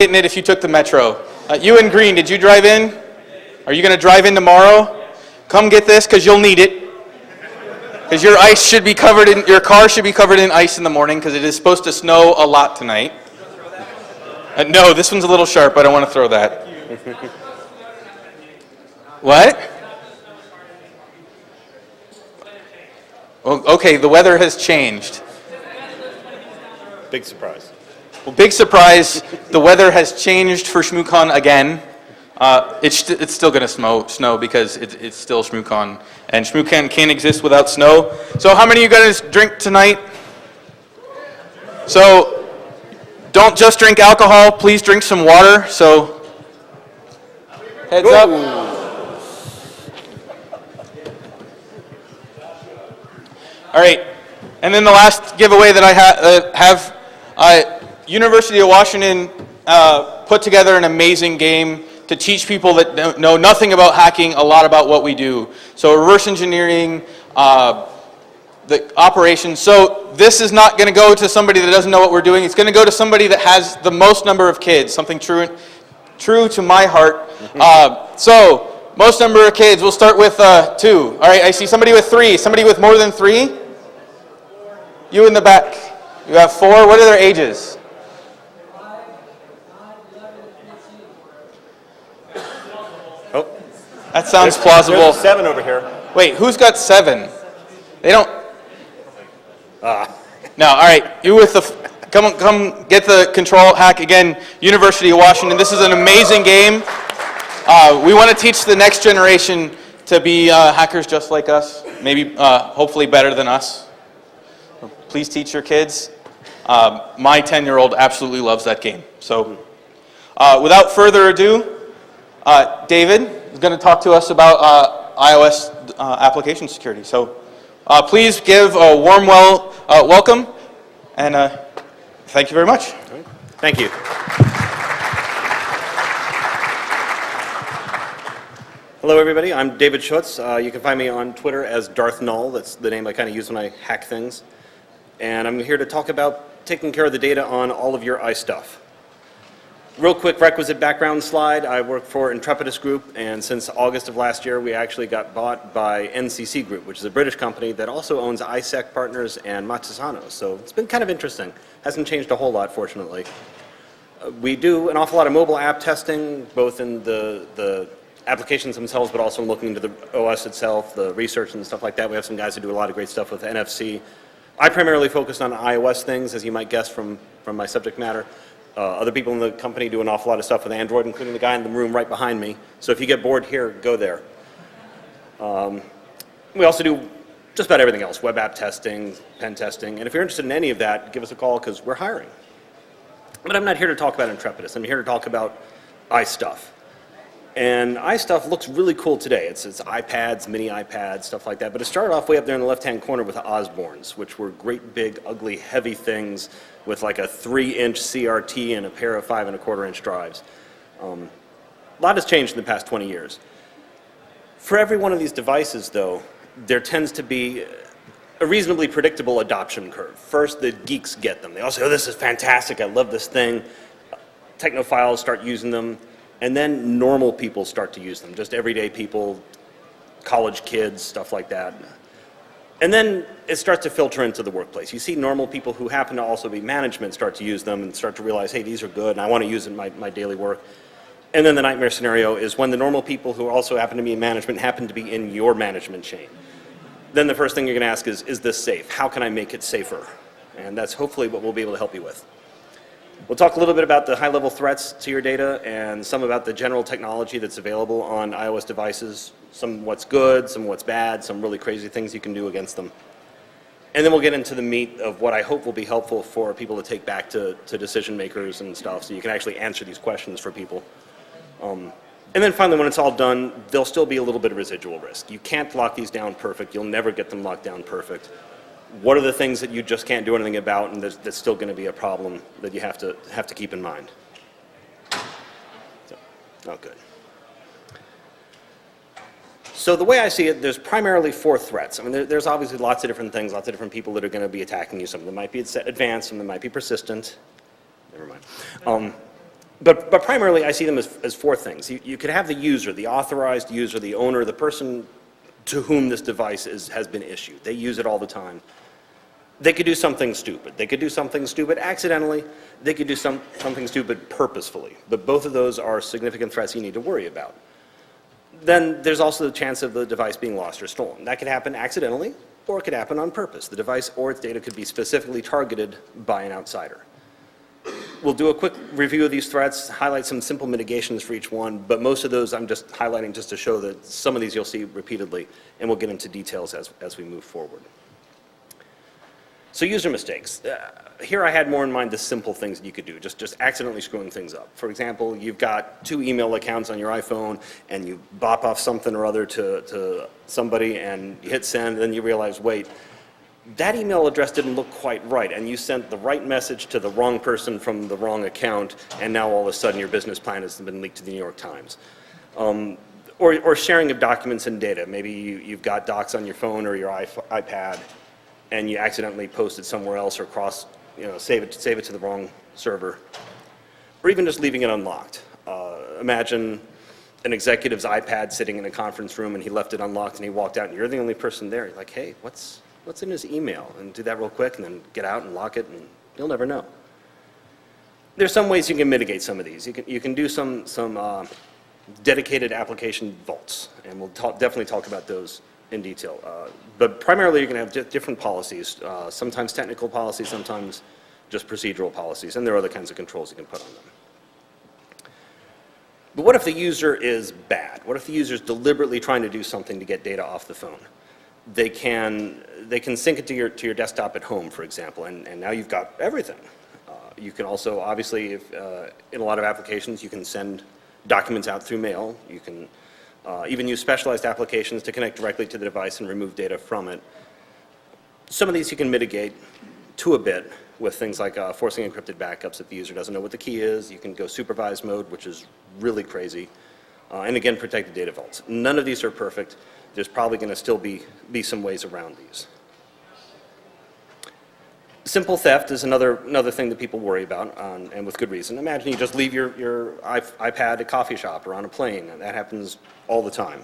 getting it if you took the metro. You in green, did you drive in? Are you going to drive in tomorrow? Come get this because you'll need it. Because your car should be covered in ice in the morning because it is supposed to snow a lot tonight. No, this one's a little sharp. I don't want to throw that. What? Well, okay, the weather has changed. Big surprise. Well, big surprise, the weather has changed for Shmoocon again. It's still going to snow because it's still Shmoocon. And Shmoocon can't exist without snow. So how many of you guys drink tonight? So don't just drink alcohol, please drink some water. So heads up. All right, and then the last giveaway that I have, University of Washington put together an amazing game to teach people that know nothing about hacking a lot about what we do. So reverse engineering, the operations. So this is not going to go to somebody that doesn't know what we're doing. It's going to go to somebody that has the most number of kids, something true to my heart. So most number of kids, we'll start with 2. All right, I see somebody with 3. Somebody with more than 3? You in the back. You have 4. What are their ages? Oh, that sounds plausible. There's 7 over here. Wait, who's got 7? They don't. No, all right. You with the. Come get the control hack again. University of Washington. This is an amazing game. We want to teach the next generation to be hackers just like us. Maybe, hopefully, better than us. Please teach your kids. My 10-year-old absolutely loves that game. So, without further ado, David is going to talk to us about iOS application security. So, please give a warm welcome, and thank you very much. Thank you. Hello, everybody. I'm David Schutz. You can find me on Twitter as Darth Null. That's the name I kind of use when I hack things. And I'm here to talk about taking care of the data on all of your iStuff. Real quick requisite background slide. I work for Intrepidus Group, and since August of last year, we actually got bought by NCC Group, which is a British company that also owns iSec Partners and Matsusano. So it's been kind of interesting. Hasn't changed a whole lot, fortunately. We do an awful lot of mobile app testing, both in the applications themselves, but also looking into the OS itself, the research and stuff like that. We have some guys who do a lot of great stuff with NFC. I primarily focus on iOS things, as you might guess from my subject matter. Other people in the company do an awful lot of stuff with Android, including the guy in the room right behind me. So if you get bored here, go there. We also do just about everything else, web app testing, pen testing. And if you're interested in any of that, give us a call because we're hiring. But I'm not here to talk about Intrepidus. I'm here to talk about iStuff. And iStuff looks really cool today. It's iPads, mini iPads, stuff like that. But it started off way up there in the left-hand corner with the Osbornes, which were great, big, ugly, heavy things with like a 3-inch CRT and a pair of 5 1/4-inch drives. A lot has changed in the past 20 years. For every one of these devices, though, there tends to be a reasonably predictable adoption curve. First, the geeks get them. They all say, oh, this is fantastic. I love this thing. Technophiles start using them. And then normal people start to use them, just everyday people, college kids, stuff like that. And then it starts to filter into the workplace. You see normal people who happen to also be management start to use them and start to realize, hey, these are good, and I want to use them in my daily work. And then the nightmare scenario is when the normal people who also happen to be in management happen to be in your management chain. Then the first thing you're going to ask is this safe? How can I make it safer? And that's hopefully what we'll be able to help you with. We'll talk a little bit about the high-level threats to your data and some about the general technology that's available on iOS devices, some what's good, some what's bad, some really crazy things you can do against them. And then we'll get into the meat of what I hope will be helpful for people to take back to decision makers and stuff, so you can actually answer these questions for people. And then finally, when it's all done, there'll still be a little bit of residual risk. You can't lock these down perfect. You'll never get them locked down perfect. What are the things that you just can't do anything about, and that's still going to be a problem that you have to keep in mind? So, oh, good. So the way I see it, there's primarily 4 threats. I mean, there's obviously lots of different things, lots of different people that are going to be attacking you. Some of them might be advanced, some of them might be persistent. Never mind. But primarily, I see them as four things. You could have the user, the authorized user, the owner, the person to whom this device has been issued. They use it all the time. They could do something stupid. They could do something stupid accidentally. They could do something stupid purposefully. But both of those are significant threats you need to worry about. Then there's also the chance of the device being lost or stolen. That could happen accidentally, or it could happen on purpose. The device or its data could be specifically targeted by an outsider. We'll do a quick review of these threats, highlight some simple mitigations for each one, but most of those I'm just highlighting just to show that some of these you'll see repeatedly, and we'll get into details as we move forward. So user mistakes. Here I had more in mind the simple things that you could do, just accidentally screwing things up. For example, you've got 2 email accounts on your iPhone, and you bop off something or other to somebody, and you hit send, and then you realize, wait, that email address didn't look quite right, and you sent the right message to the wrong person from the wrong account, and now all of a sudden your business plan has been leaked to the New York Times. Or sharing of documents and data. Maybe you've got docs on your phone or your iPad, and you accidentally post it somewhere else or save it to the wrong server. Or even just leaving it unlocked. Imagine an executive's iPad sitting in a conference room and he left it unlocked and he walked out and you're the only person there. You're like, hey, what's in his email? And do that real quick and then get out and lock it and you'll never know. There's some ways you can mitigate some of these. You can do some dedicated application vaults, and we'll definitely talk about those in detail. But primarily you're going to have different policies, sometimes technical policies, sometimes just procedural policies, and there are other kinds of controls you can put on them. But what if the user is bad? What if the user is deliberately trying to do something to get data off the phone? They can sync it to your desktop at home, for example, and now you've got everything. You can also, obviously, in a lot of applications, you can send documents out through mail. You can even use specialized applications to connect directly to the device and remove data from it. Some of these you can mitigate to a bit with things like forcing encrypted backups if the user doesn't know what the key is. You can go supervised mode, which is really crazy. And again, protect the data vaults. None of these are perfect. There's probably going to still be some ways around these. Simple theft is another thing that people worry about, and with good reason. Imagine you just leave your iPad at a coffee shop or on a plane, and that happens all the time.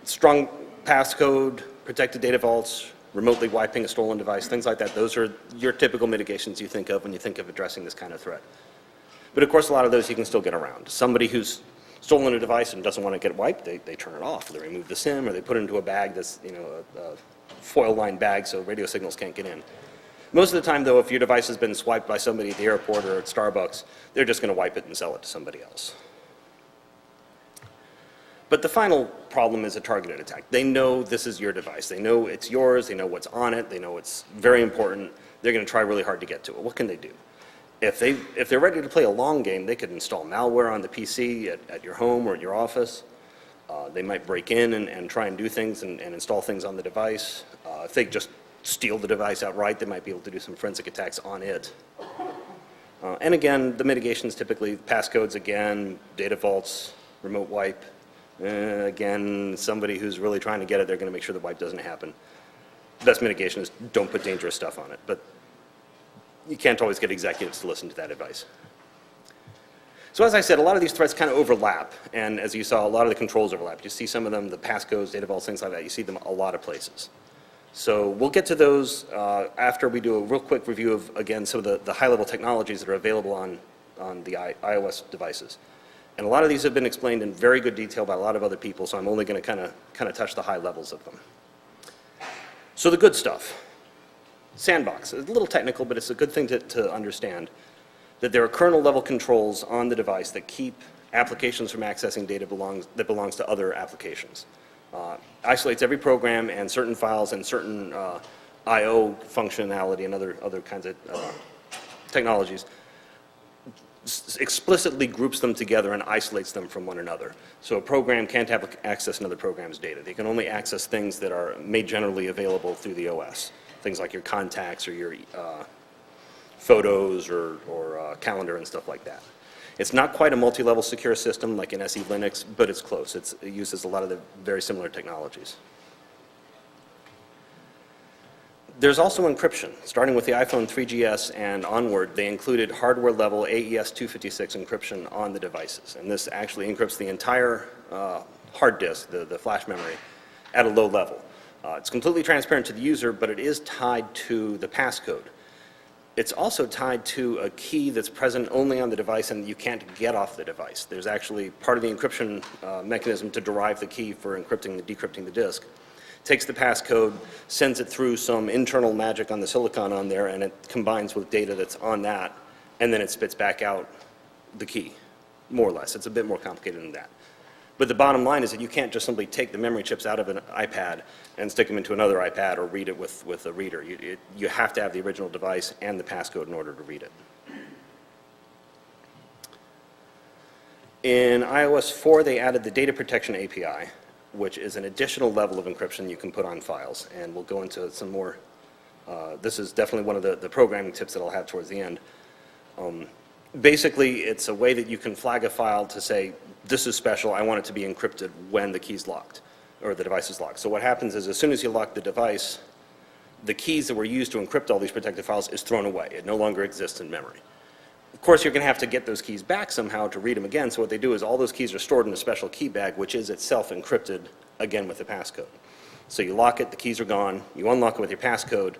Strong passcode, protected data vaults, remotely wiping a stolen device, things like that. Those are your typical mitigations you think of when you think of addressing this kind of threat. But of course, a lot of those you can still get around. Somebody who's stolen a device and doesn't want to get wiped, they turn it off. They remove the SIM, or they put it into a bag that's a foil-lined bag so radio signals can't get in. Most of the time, though, if your device has been swiped by somebody at the airport or at Starbucks, they're just going to wipe it and sell it to somebody else. But the final problem is a targeted attack. They know this is your device. They know it's yours. They know what's on it. They know it's very important. They're going to try really hard to get to it. What can they do? If they're ready to play a long game, they could install malware on the PC at your home or at your office. They might break in and try and do things and install things on the device. If they just steal the device outright, they might be able to do some forensic attacks on it. And again, the mitigations typically, passcodes again, data vaults, remote wipe. Again, somebody who's really trying to get it, they're going to make sure the wipe doesn't happen. Best mitigation is don't put dangerous stuff on it, but you can't always get executives to listen to that advice. So as I said, a lot of these threats kind of overlap, and as you saw, a lot of the controls overlap. You see some of them, the passcodes, data vaults, things like that, you see them a lot of places. So we'll get to those after we do a real quick review of, again, some of the high-level technologies that are available on the iOS devices. And a lot of these have been explained in very good detail by a lot of other people, so I'm only going to kind of touch the high levels of them. So the good stuff. Sandbox. It's a little technical, but it's a good thing to understand that there are kernel-level controls on the device that keep applications from accessing data that belongs to other applications. Isolates every program and certain files and certain I/O functionality and other kinds of technologies. Explicitly groups them together and isolates them from one another. So a program can't have access another program's data. They can only access things that are made generally available through the OS. Things like your contacts or your photos or calendar and stuff like that. It's not quite a multi-level secure system like in SE Linux, but it's close. It uses a lot of the very similar technologies. There's also encryption. Starting with the iPhone 3GS and onward, they included hardware-level AES-256 encryption on the devices. And this actually encrypts the entire hard disk, the flash memory, at a low level. It's completely transparent to the user, but it is tied to the passcode. It's also tied to a key that's present only on the device and you can't get off the device. There's actually part of the encryption mechanism to derive the key for encrypting and decrypting the disk. Takes the passcode, sends it through some internal magic on the silicon on there, and it combines with data that's on that, and then it spits back out the key, more or less. It's a bit more complicated than that. But the bottom line is that you can't just simply take the memory chips out of an iPad and stick them into another iPad or read it with a reader. You have to have the original device and the passcode in order to read it. In iOS 4, they added the data protection API, which is an additional level of encryption you can put on files. And we'll go into some more. This is definitely one of the programming tips that I'll have towards the end. Basically, it's a way that you can flag a file to say, this is special, I want it to be encrypted when the key's locked, or the device is locked. So what happens is, as soon as you lock the device, the keys that were used to encrypt all these protected files is thrown away. It no longer exists in memory. Of course, you're going to have to get those keys back somehow to read them again, so what they do is all those keys are stored in a special key bag, which is itself encrypted, again with the passcode. So you lock it, the keys are gone, you unlock it with your passcode,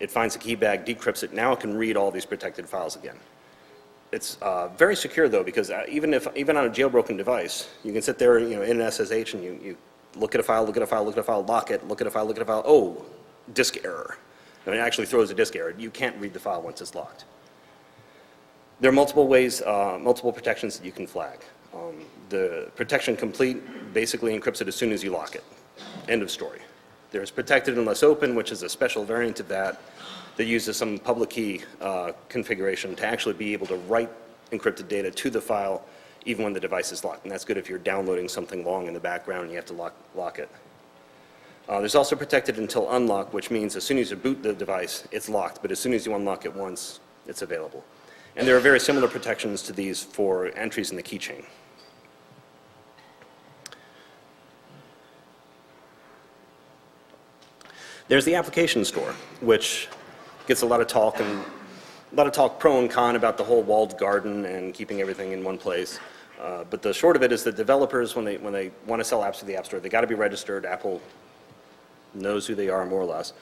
it finds the key bag, decrypts it, now it can read all these protected files again. It's very secure though, because even on a jailbroken device, you can sit there, in an SSH and you look at a file, look at a file, look at a file, lock it, look at a file, look at a file, oh, disk error. And it actually throws a disk error. You can't read the file once it's locked. There are multiple ways, multiple protections that you can flag. The protection complete basically encrypts it as soon as you lock it. End of story. There's protected unless open, which is a special variant of that uses some public key configuration to actually be able to write encrypted data to the file even when the device is locked. And that's good if you're downloading something long in the background and you have to lock it. There's also protected until unlock, which means as soon as you boot the device, it's locked, but as soon as you unlock it once, it's available. And there are very similar protections to these for entries in the keychain. There's the application store, which gets a lot of talk pro and con about the whole walled garden and keeping everything in one place. But the short of it is that developers, when they want to sell apps to the App Store, they got to be registered. Apple knows who they are, more or less.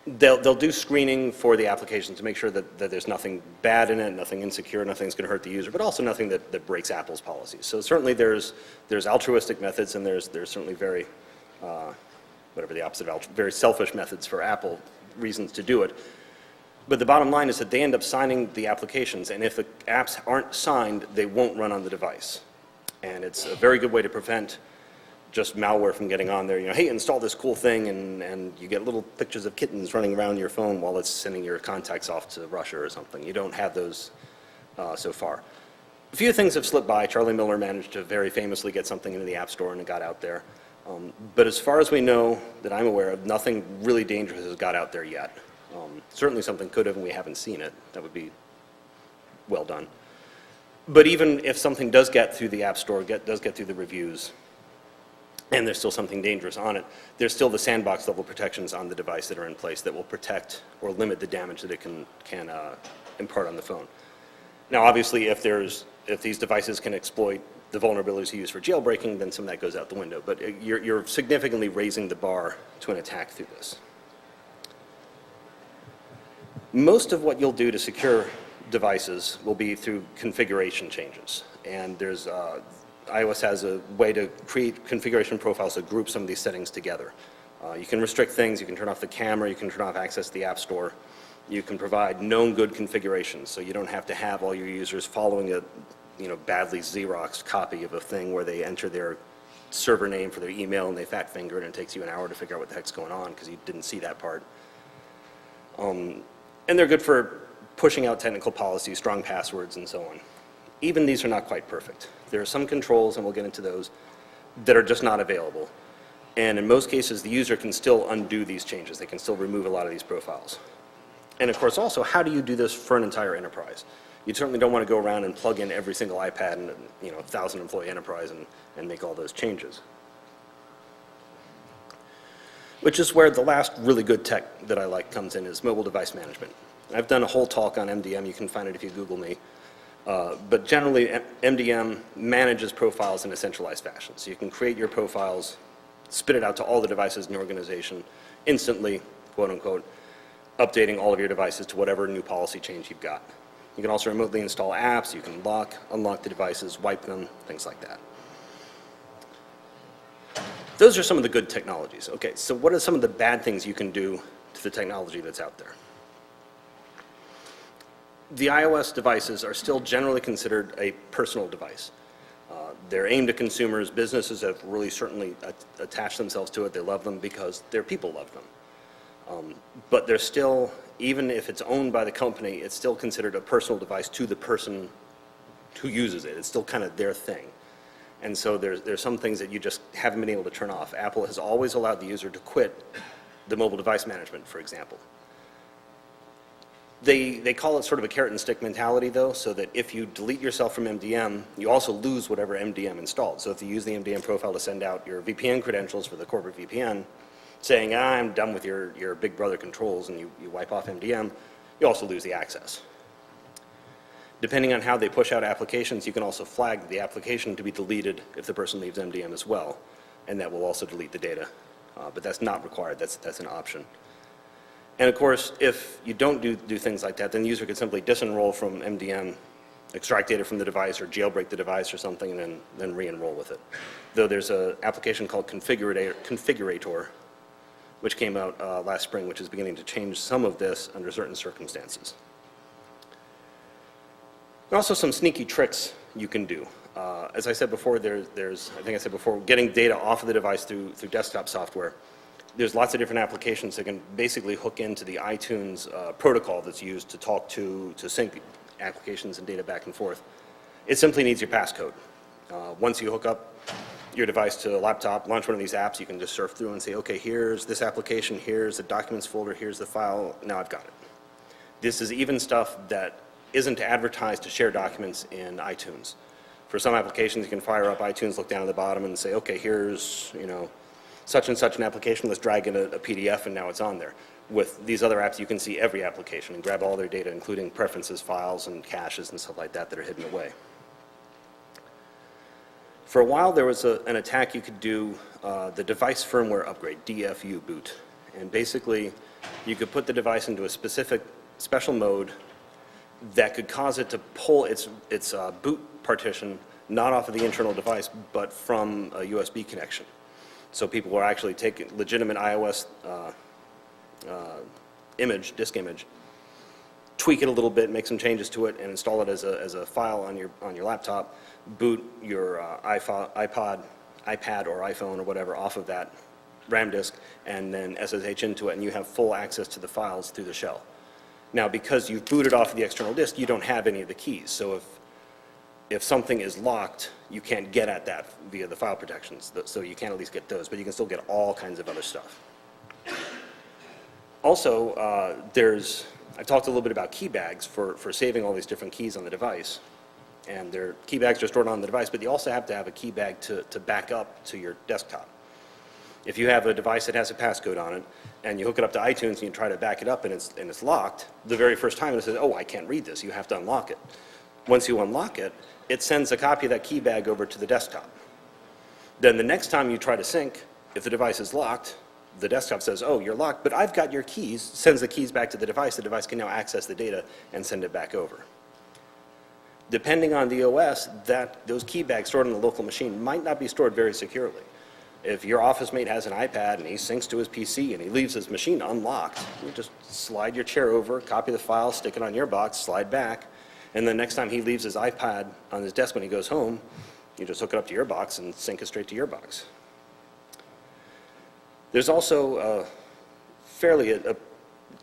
They'll do screening for the application to make sure that there's nothing bad in it, nothing insecure, nothing's going to hurt the user, but also nothing that breaks Apple's policies. So certainly there's altruistic methods, and there's certainly very, whatever the opposite of very selfish methods for Apple, reasons to do it. But the bottom line is that they end up signing the applications, and if the apps aren't signed, they won't run on the device. And it's a very good way to prevent just malware from getting on there. Hey, install this cool thing, and you get little pictures of kittens running around your phone while it's sending your contacts off to Russia or something. You don't have those so far. A few things have slipped by. Charlie Miller managed to very famously get something into the App Store, and it got out there. But as far as we know, that I'm aware of, nothing really dangerous has got out there yet. Certainly something could have, and we haven't seen it. That would be well done. But even if something does get through the App Store, does get through the reviews, and there's still something dangerous on it, there's still the sandbox level protections on the device that are in place that will protect or limit the damage that it can impart on the phone. Now, obviously, if these devices can exploit the vulnerabilities used for jailbreaking, then some of that goes out the window. But you're significantly raising the bar to an attack through this. Most of what you'll do to secure devices will be through configuration changes. And iOS has a way to create configuration profiles that group some of these settings together. You can restrict things, you can turn off the camera, you can turn off access to the App Store. You can provide known good configurations, so you don't have to have all your users following a badly Xeroxed copy of a thing where they enter their server name for their email and they fat finger it, and it takes you an hour to figure out what the heck's going on because you didn't see that part. And they're good for pushing out technical policies, strong passwords, and so on. Even these are not quite perfect. There are some controls, and we'll get into those, that are just not available. And in most cases, the user can still undo these changes. They can still remove a lot of these profiles. And of course, also, how do you do this for an entire enterprise? You certainly don't want to go around and plug in every single iPad in a 1,000-employee enterprise and make all those changes. which is where the last really good tech that I like comes in, is mobile device management. I've done a whole talk on MDM. You can find it if you Google me. But generally, MDM manages profiles in a centralized fashion. So you can create your profiles, spit it out to all the devices in your organization instantly, quote unquote, updating all of your devices to whatever new policy change you've got. You can also remotely install apps. You can lock, unlock the devices, wipe them, things like that. Those are some of the good technologies. Okay, so what are some of the bad things you can do to the technology that's out there? The iOS devices are still generally considered a personal device. They're aimed at consumers. Businesses have really certainly attached themselves to it. They love them because their people love them. But they're still, even if it's owned by the company, it's still considered a personal device to the person who uses it. It's still kind of their thing. And so there's some things that you just haven't been able to turn off. Apple has always allowed the user to quit the mobile device management, for example. They call it sort of a carrot and stick mentality, though, so that if you delete yourself from MDM, you also lose whatever MDM installed. So if you use the MDM profile to send out your VPN credentials for the corporate VPN, saying, I'm done with your big brother controls, and you wipe off MDM, you also lose the access. Depending on how they push out applications, you can also flag the application to be deleted if the person leaves MDM as well, and that will also delete the data. But that's not required. That's an option. And of course, if you don't do things like that, then the user could simply disenroll from MDM, extract data from the device, or jailbreak the device or something, and then re-enroll with it. Though there's an application called Configurator, which came out last spring, which is beginning to change some of this under certain circumstances. There are also some sneaky tricks you can do. As I said before, I think I said before, getting data off of the device through desktop software. There's lots of different applications that can basically hook into the iTunes protocol that's used to talk to sync applications and data back and forth. It simply needs your passcode. Once you hook up your device to a laptop, launch one of these apps, you can just surf through and say, okay, here's this application, here's the documents folder, here's the file, now I've got it. This is even stuff that isn't advertised to share documents in iTunes. For some applications, you can fire up iTunes, look down at the bottom and say, okay, here's, such and such an application, let's drag in a PDF and now it's on there. With these other apps, you can see every application and grab all their data, including preferences, files, and caches and stuff like that that are hidden away. For a while, there was an attack you could do, the device firmware upgrade, DFU boot. And basically, you could put the device into a special mode that could cause it to pull its boot partition not off of the internal device, but from a USB connection. So people will actually take a legitimate iOS disk image, tweak it a little bit, make some changes to it, and install it as a file on your laptop, boot your iPad or iPhone or whatever off of that RAM disk, and then SSH into it, and you have full access to the files through the shell. Now, because you've booted off of the external disk, you don't have any of the keys. So if something is locked, you can't get at that via the file protections. So you can at least get those, but you can still get all kinds of other stuff. Also, I talked a little bit about key bags for saving all these different keys on the device. And their key bags are stored on the device, but you also have to have a key bag to back up to your desktop. If you have a device that has a passcode on it, and you hook it up to iTunes and you try to back it up and it's locked, the very first time it says, oh, I can't read this, you have to unlock it. Once you unlock it, it sends a copy of that key bag over to the desktop. Then the next time you try to sync, if the device is locked, the desktop says, oh, you're locked, but I've got your keys, sends the keys back to the device can now access the data and send it back over. Depending on the OS, those key bags stored on the local machine might not be stored very securely. If your office mate has an iPad and he syncs to his PC and he leaves his machine unlocked, you just slide your chair over, copy the file, stick it on your box, slide back, and then next time he leaves his iPad on his desk when he goes home, you just hook it up to your box and sync it straight to your box. There's also a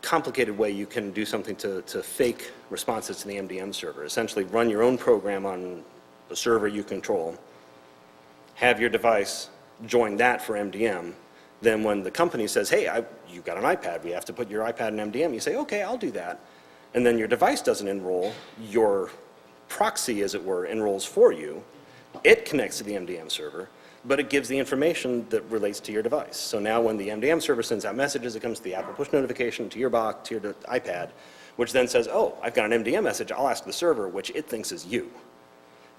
complicated way you can do something to fake responses to the MDM server. Essentially run your own program on the server you control, have your device join that for MDM. Then when the company says, hey, you've got an iPad, we have to put your iPad in MDM, you say, okay, I'll do that. And then your device doesn't enroll, your proxy, as it were, enrolls for you. It connects to the MDM server. but it gives the information that relates to your device. So now when the MDM server sends out messages, it comes to the Apple push notification to your box, to your iPad, which then says, oh, I've got an MDM message, I'll ask the server, which it thinks is you.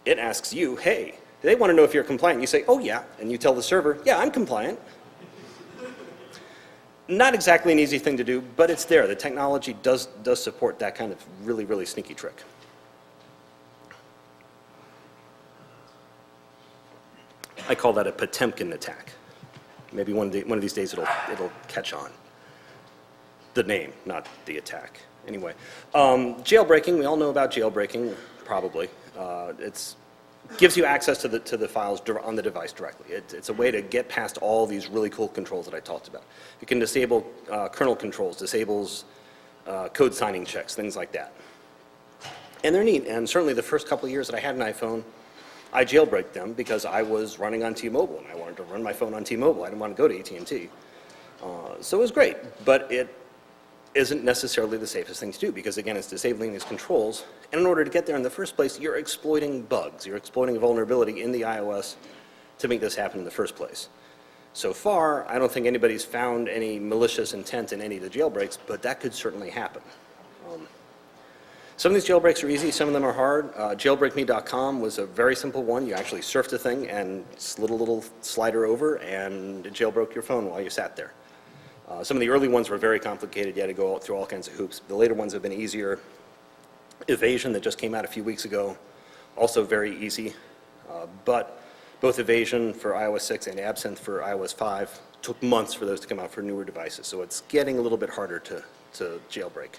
It asks you, hey, they want to know if you're compliant. You say, oh yeah, and you tell the server, yeah, I'm compliant. Not exactly an easy thing to do, but it's there. The technology does support that kind of really, really sneaky trick. I call that a Potemkin attack. Maybe one of these days it'll catch on. The name, not the attack. Anyway, jailbreaking, we all know about jailbreaking, probably. It gives you access to the files on the device directly. It's a way to get past all these really cool controls that I talked about. You can disable kernel controls, disables code signing checks, things like that. And they're neat, and certainly the first couple of years that I had an iPhone, I jailbreaked them because I was running on T-Mobile, and I wanted to run my phone on T-Mobile. I didn't want to go to AT&T. So it was great, but it isn't necessarily the safest thing to do because, again, it's disabling these controls. And in order to get there in the first place, you're exploiting bugs. You're exploiting a vulnerability in the iOS to make this happen in the first place. So far, I don't think anybody's found any malicious intent in any of the jailbreaks, but that could certainly happen. Some of these jailbreaks are easy, some of them are hard. Jailbreakme.com was a very simple one. You actually surfed a thing and slid a little slider over and it jailbroke your phone while you sat there. Some of the early ones were very complicated. You had to go through all kinds of hoops. The later ones have been easier. Evasion, that just came out a few weeks ago, also very easy. But both Evasion for iOS 6 and Absinthe for iOS 5 took months for those to come out for newer devices. So it's getting a little bit harder to jailbreak.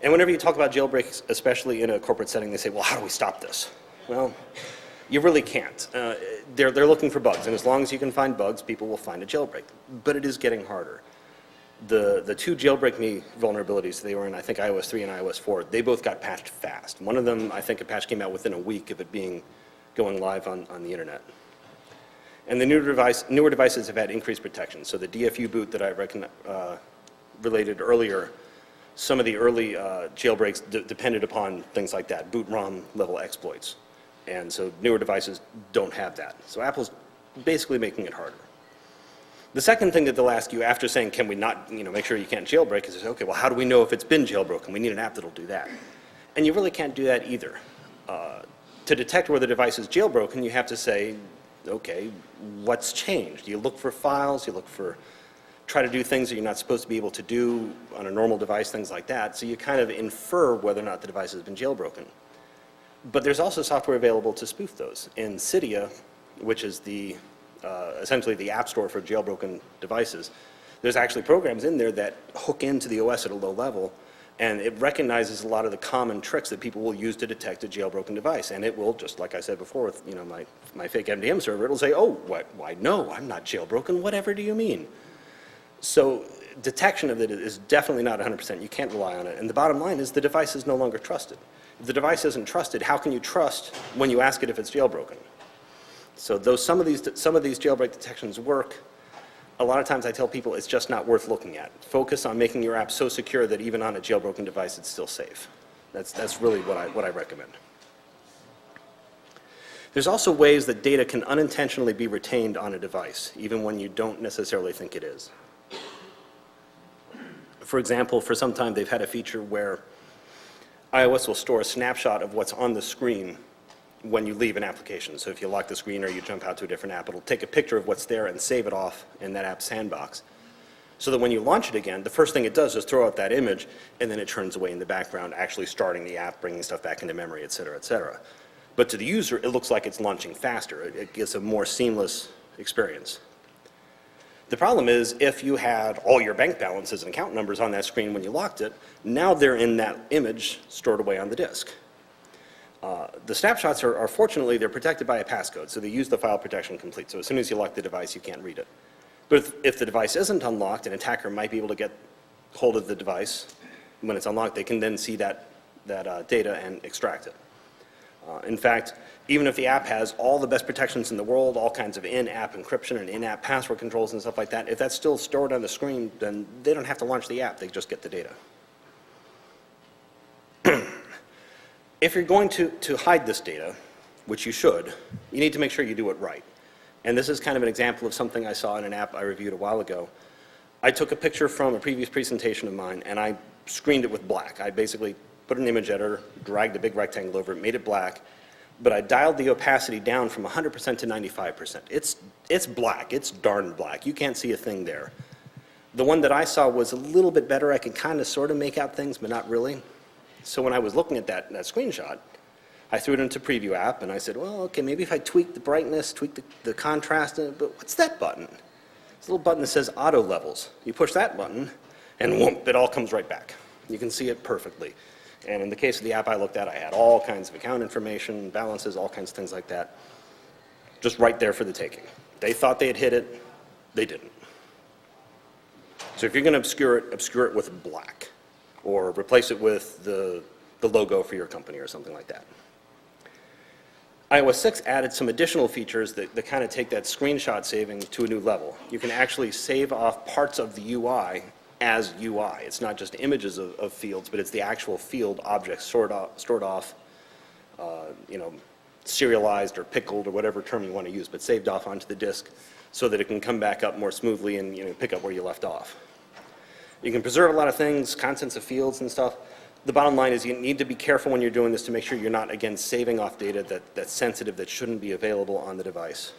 And whenever you talk about jailbreaks, especially in a corporate setting, they say, well, how do we stop this? Well, you really can't. They're looking for bugs, and as long as you can find bugs, people will find a jailbreak. But it is getting harder. The two Jailbreak.me vulnerabilities, they were in, I think, iOS 3 and iOS 4, they both got patched fast. One of them, I think a patch came out within a week of it going live on the internet. And the newer devices have had increased protection. So the DFU boot that I related earlier, some of the early jailbreaks depended upon things like that, boot ROM level exploits. And so newer devices don't have that. So Apple's basically making it harder. The second thing that they'll ask you after saying, can we not, make sure you can't jailbreak, is, okay, well, how do we know if it's been jailbroken? We need an app that'll do that. And you really can't do that either. To detect where the device is jailbroken, you have to say, okay, what's changed? You look for files, try to do things that you're not supposed to be able to do on a normal device, things like that. So you kind of infer whether or not the device has been jailbroken. But there's also software available to spoof those. In Cydia, which is essentially the app store for jailbroken devices, there's actually programs in there that hook into the OS at a low level, and it recognizes a lot of the common tricks that people will use to detect a jailbroken device. And it will, just like I said before with my fake MDM server, it'll say, oh, why no, I'm not jailbroken, whatever do you mean? So detection of it is definitely not 100%. You can't rely on it. And the bottom line is the device is no longer trusted. If the device isn't trusted, how can you trust when you ask it if it's jailbroken? So though some of these jailbreak detections work, a lot of times I tell people it's just not worth looking at. Focus on making your app so secure that even on a jailbroken device it's still safe. That's really what I recommend. There's also ways that data can unintentionally be retained on a device, even when you don't necessarily think it is. For example, for some time they've had a feature where iOS will store a snapshot of what's on the screen when you leave an application. So if you lock the screen or you jump out to a different app, it'll take a picture of what's there and save it off in that app's sandbox. So that when you launch it again, the first thing it does is throw out that image, and then it turns away in the background, actually starting the app, bringing stuff back into memory, et cetera, et cetera. But to the user, it looks like it's launching faster. It gives a more seamless experience. The problem is if you had all your bank balances and account numbers on that screen when you locked it, now they're in that image stored away on the disk. The snapshots are fortunately, they're protected by a passcode, so they use the file protection complete. So as soon as you lock the device, you can't read it. But if the device isn't unlocked, an attacker might be able to get hold of the device. When it's unlocked, they can then see that data and extract it. In fact, even if the app has all the best protections in the world, all kinds of in-app encryption and in-app password controls and stuff like that, if that's still stored on the screen, then they don't have to launch the app, they just get the data. If you're going to hide this data, which you should, you need to make sure you do it right. And this is kind of an example of something I saw in an app I reviewed a while ago. I took a picture from a previous presentation of mine, and I screened it with black. I basically put an image editor, dragged a big rectangle over it, made it black, but I dialed the opacity down from 100% to 95%. It's black. It's darn black. You can't see a thing there. The one that I saw was a little bit better. I could kind of sort of make out things, but not really. So when I was looking at that screenshot, I threw it into Preview app, and I said, well, okay, maybe if I tweak the brightness, tweak the contrast, but what's that button? It's a little button that says Auto Levels. You push that button, and whoop, it all comes right back. You can see it perfectly. And in the case of the app I looked at, I had all kinds of account information, balances, all kinds of things like that, just right there for the taking. They thought they had hit it. They didn't. So if you're going to obscure it with black, or replace it with the logo for your company or something like that. iOS 6 added some additional features that kind of take that screenshot saving to a new level. You can actually save off parts of the UI as UI. It's not just images of fields, but it's the actual field objects stored off, serialized or pickled or whatever term you want to use, but saved off onto the disk so that it can come back up more smoothly and pick up where you left off. You can preserve a lot of things, contents of fields and stuff. The bottom line is you need to be careful when you're doing this to make sure you're not, again, saving off data that's sensitive, that shouldn't be available on the device.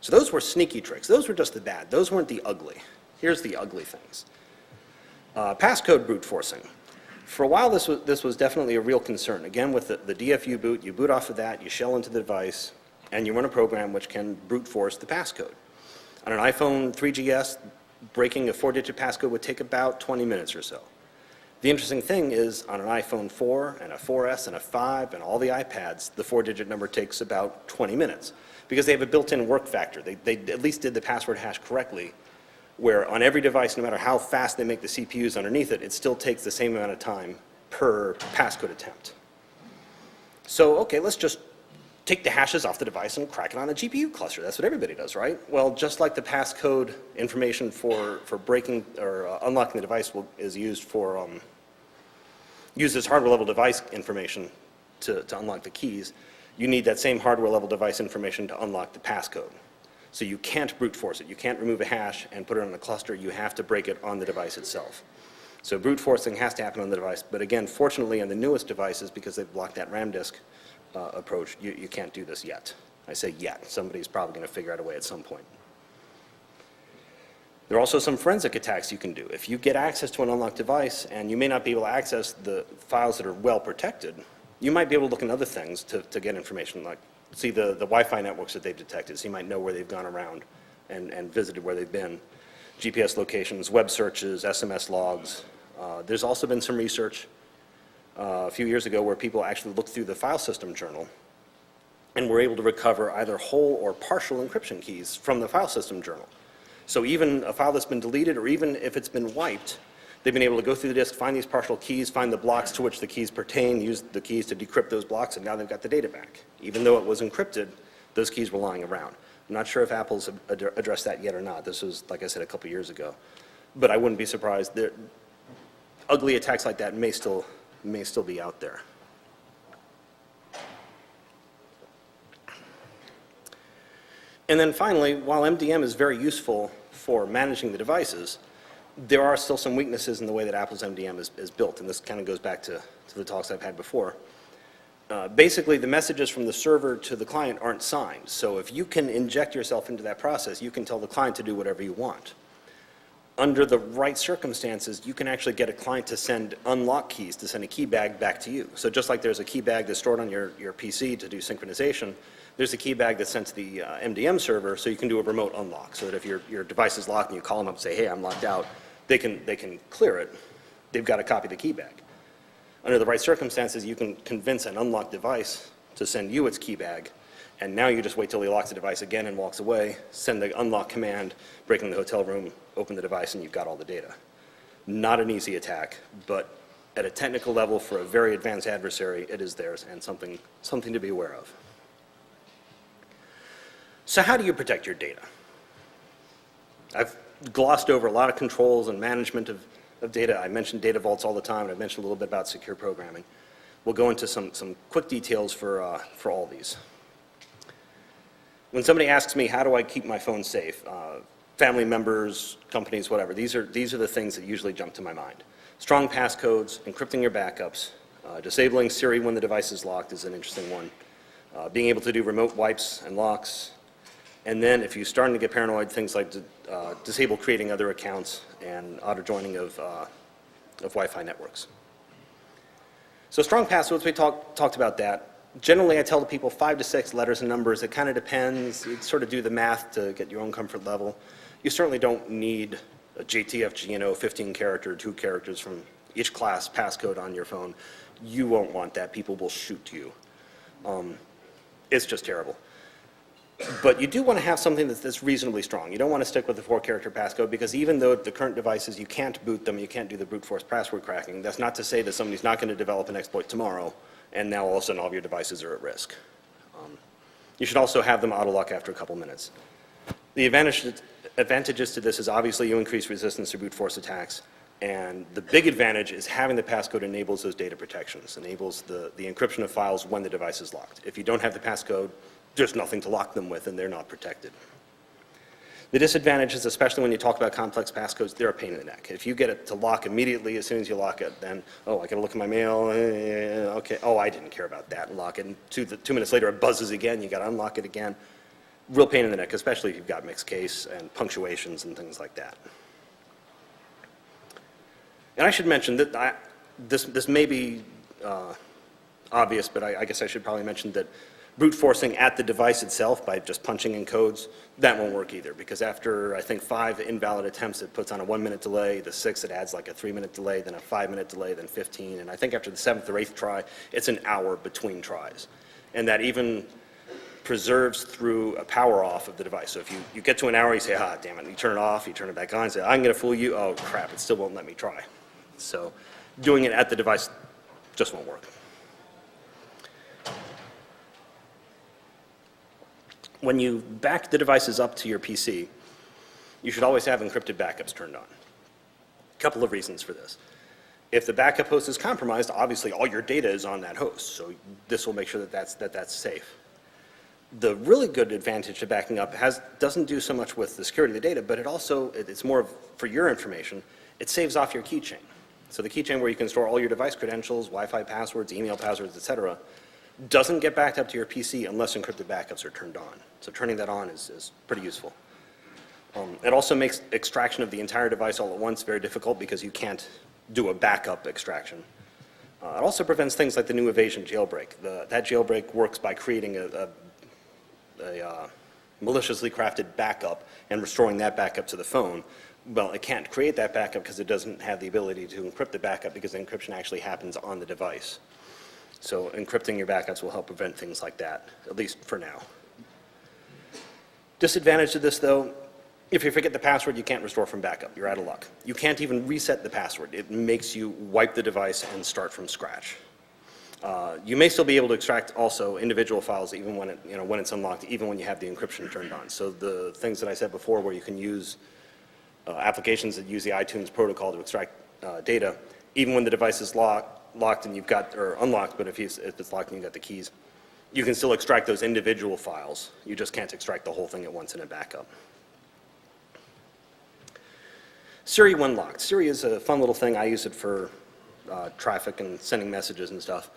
So those were sneaky tricks. Those were just the bad. Those weren't the ugly. Here's the ugly things. Passcode brute forcing. For a while, this was definitely a real concern. Again, with the DFU boot, you boot off of that, you shell into the device, and you run a program which can brute force the passcode. On an iPhone 3GS, breaking a 4-digit passcode would take about 20 minutes or so. The interesting thing is on an iPhone 4 and a 4S and a 5 and all the iPads, the 4-digit number takes about 20 minutes because they have a built-in work factor. They at least did the password hash correctly, where on every device, no matter how fast they make the CPUs underneath it, it still takes the same amount of time per passcode attempt. So, okay, let's just take the hashes off the device and crack it on a GPU cluster. That's what everybody does, right? Well, just like the passcode information for breaking or unlocking the device is used for uses hardware level device information to unlock the keys, you need that same hardware level device information to unlock the passcode. So you can't brute force it. You can't remove a hash and put it on a cluster. You have to break it on the device itself. So brute forcing has to happen on the device. But again, fortunately on the newest devices, because they've blocked that RAM disk approach, you can't do this yet. I say yet. Somebody's probably going to figure out a way at some point. There are also some forensic attacks you can do. If you get access to an unlocked device and you may not be able to access the files that are well protected, you might be able to look in other things to get information, like see the Wi-Fi networks that they've detected, so you might know where they've gone around and visited where they've been. GPS locations, web searches, SMS logs. There's also been some research a few years ago where people actually looked through the file system journal and were able to recover either whole or partial encryption keys from the file system journal. So even a file that's been deleted, or even if it's been wiped, they've been able to go through the disk, find these partial keys, find the blocks to which the keys pertain, use the keys to decrypt those blocks, and now they've got the data back. Even though it was encrypted, those keys were lying around. I'm not sure if Apple's addressed that yet or not. This was, like I said, a couple years ago. But I wouldn't be surprised. Ugly attacks like that may still be out there. And then finally, while MDM is very useful for managing the devices, there are still some weaknesses in the way that Apple's MDM is built, and this kind of goes back to the talks I've had before. Basically, the messages from the server to the client aren't signed, so if you can inject yourself into that process, you can tell the client to do whatever you want. Under the right circumstances, you can actually get a client to send unlock keys, to send a key bag back to you. So just like there's a key bag that's stored on your PC to do synchronization, there's a key bag that's sent to the MDM server so you can do a remote unlock, so that if your device is locked and you call them up and say, hey, I'm locked out, they can clear it. They've got to copy the key bag. Under the right circumstances, you can convince an unlocked device to send you its key bag, and now you just wait till he locks the device again and walks away, send the unlock command, break into the hotel room, open the device, and you've got all the data. Not an easy attack, but at a technical level for a very advanced adversary, it is theirs and something to be aware of. So how do you protect your data? I've glossed over a lot of controls and management of data. I mentioned data vaults all the time, and I've mentioned a little bit about secure programming. We'll go into some quick details for all these. When somebody asks me, how do I keep my phone safe? Family members, companies, whatever, these are the things that usually jump to my mind. Strong passcodes, encrypting your backups, disabling Siri when the device is locked is an interesting one. Being able to do remote wipes and locks. And then if you're starting to get paranoid, things like disable creating other accounts and auto-joining of Wi-Fi networks. So strong passwords, we talked about that. Generally, I tell the people 5 to 6 letters and numbers. It kind of depends. You sort of do the math to get your own comfort level. You certainly don't need a JTFGNO 15 character, 2 characters from each class passcode on your phone. You won't want that. People will shoot you. It's just terrible. But you do want to have something that's reasonably strong. You don't want to stick with the 4-character passcode because even though the current devices, you can't boot them, you can't do the brute force password cracking, that's not to say that somebody's not going to develop an exploit tomorrow and now all of a sudden all of your devices are at risk. You should also have them auto-lock after a couple minutes. The advantages to this is obviously you increase resistance to brute force attacks, and the big advantage is having the passcode enables those data protections, enables the encryption of files when the device is locked. If you don't have the passcode, there's nothing to lock them with and they're not protected. The disadvantages, especially when you talk about complex passcodes, they're a pain in the neck. If you get it to lock immediately as soon as you lock it, then, oh, I gotta look at my mail, okay, oh, I didn't care about that, and lock it, and 2 minutes later it buzzes again, you gotta unlock it again. Real pain in the neck, especially if you've got mixed case and punctuations and things like that. And I should mention that this may be obvious, but I guess I should probably mention that brute forcing at the device itself by just punching in codes, that won't work either, because after, I think, 5 invalid attempts, it puts on a 1-minute delay. The 6th, it adds like a 3-minute delay, then a 5-minute delay, then 15. And I think after the 7th or 8th try, it's an hour between tries. And that even preserves through a power off of the device. So if you get to an hour, you say, ah, damn it, and you turn it off, you turn it back on, you say, I'm going to fool you. Oh, crap, it still won't let me try. So doing it at the device just won't work. When you back the devices up to your PC, you should always have encrypted backups turned on. A couple of reasons for this. If the backup host is compromised, obviously all your data is on that host, so this will make sure that that's safe. The really good advantage of backing up doesn't do so much with the security of the data, but it's more for your information. It saves off your keychain. So the keychain where you can store all your device credentials, Wi-Fi passwords, email passwords, etc., doesn't get backed up to your PC unless encrypted backups are turned on. So turning that on is pretty useful. It also makes extraction of the entire device all at once very difficult because you can't do a backup extraction. It also prevents things like the new evasion jailbreak. That jailbreak works by creating a maliciously crafted backup and restoring that backup to the phone. Well, it can't create that backup because it doesn't have the ability to encrypt the backup because the encryption actually happens on the device. So encrypting your backups will help prevent things like that, at least for now. Disadvantage to this, though, if you forget the password, you can't restore from backup. You're out of luck. You can't even reset the password. It makes you wipe the device and start from scratch. You may still be able to extract also individual files even when it's unlocked, even when you have the encryption turned on. So the things that I said before where you can use applications that use the iTunes protocol to extract data, even when the device is locked and or unlocked, but if it's locked and you've got the keys, you can still extract those individual files. You just can't extract the whole thing at once in a backup. Siri when locked. Siri is a fun little thing. I use it for traffic and sending messages and stuff.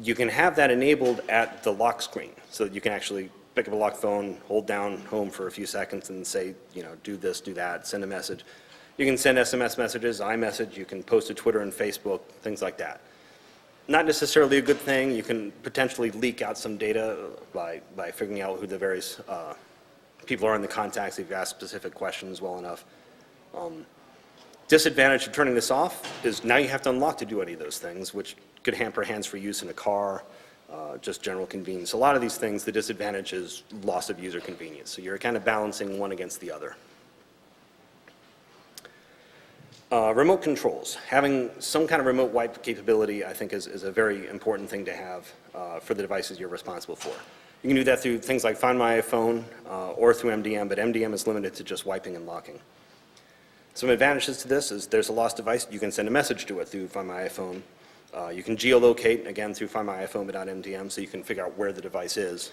You can have that enabled at the lock screen so that you can actually pick up a locked phone, hold down home for a few seconds and say, do this, do that, send a message. You can send SMS messages, iMessage, you can post to Twitter and Facebook, things like that. Not necessarily a good thing. You can potentially leak out some data by figuring out who the various people are in the contacts if you ask specific questions well enough. Disadvantage of turning this off is now you have to unlock to do any of those things, which could hamper hands-free use in a car, just general convenience. A lot of these things, the disadvantage is loss of user convenience. So you're kind of balancing one against the other. Remote controls. Having some kind of remote wipe capability, I think, is a very important thing to have for the devices you're responsible for. You can do that through things like Find My iPhone or through MDM, but MDM is limited to just wiping and locking. Some advantages to this is there's a lost device, you can send a message to it through Find My iPhone. You can geolocate, again, through findmyiphone.mdm, so you can figure out where the device is.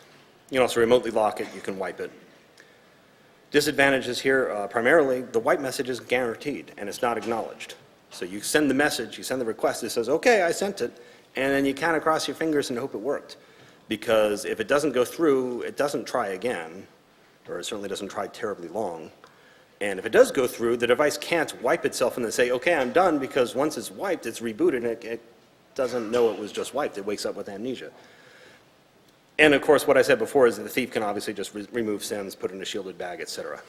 You can also remotely lock it, you can wipe it. Disadvantages here, primarily, the wipe message is guaranteed, and it's not acknowledged. So you send the message, you send the request, it says, okay, I sent it, and then you kind of cross your fingers and hope it worked. Because if it doesn't go through, it doesn't try again, or it certainly doesn't try terribly long. And if it does go through, the device can't wipe itself and then say, okay, I'm done, because once it's wiped, it's rebooted, and it doesn't know it was just wiped. It wakes up with amnesia. And of course, what I said before is that the thief can obviously just remove SIMs, put it in a shielded bag, et cetera.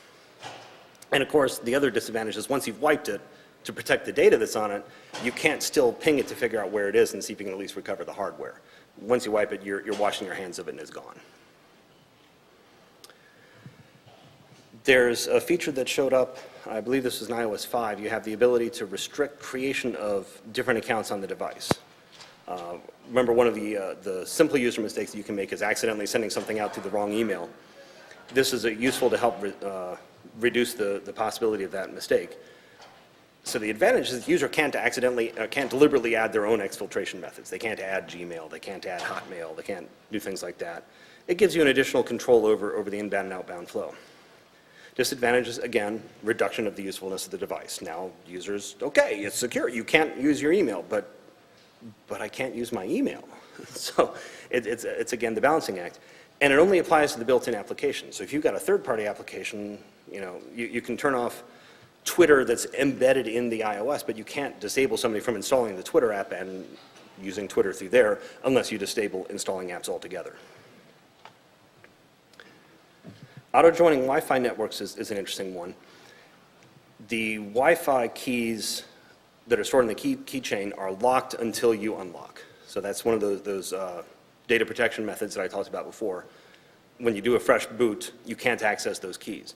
And of course, the other disadvantage is once you've wiped it, to protect the data that's on it, you can't still ping it to figure out where it is and see if you can at least recover the hardware. Once you wipe it, you're washing your hands of it and it's gone. There's a feature that showed up, I believe this was in iOS 5, you have the ability to restrict creation of different accounts on the device. Remember, one of the simple user mistakes that you can make is accidentally sending something out to the wrong email. This is useful to help reduce the possibility of that mistake. So the advantage is the user can't deliberately add their own exfiltration methods. They can't add Gmail, they can't add Hotmail, they can't do things like that. It gives you an additional control over the inbound and outbound flow. Disadvantages, again, reduction of the usefulness of the device. Now, users, okay, it's secure. You can't use your email, but I can't use my email. So it's again, the balancing act. And it only applies to the built-in application. So if you've got a third-party application, you can turn off Twitter that's embedded in the iOS, but you can't disable somebody from installing the Twitter app and using Twitter through there unless you disable installing apps altogether. Auto-joining Wi-Fi networks is an interesting one. The Wi-Fi keys that are stored in the keychain are locked until you unlock. So that's one of those data protection methods that I talked about before. When you do a fresh boot, you can't access those keys.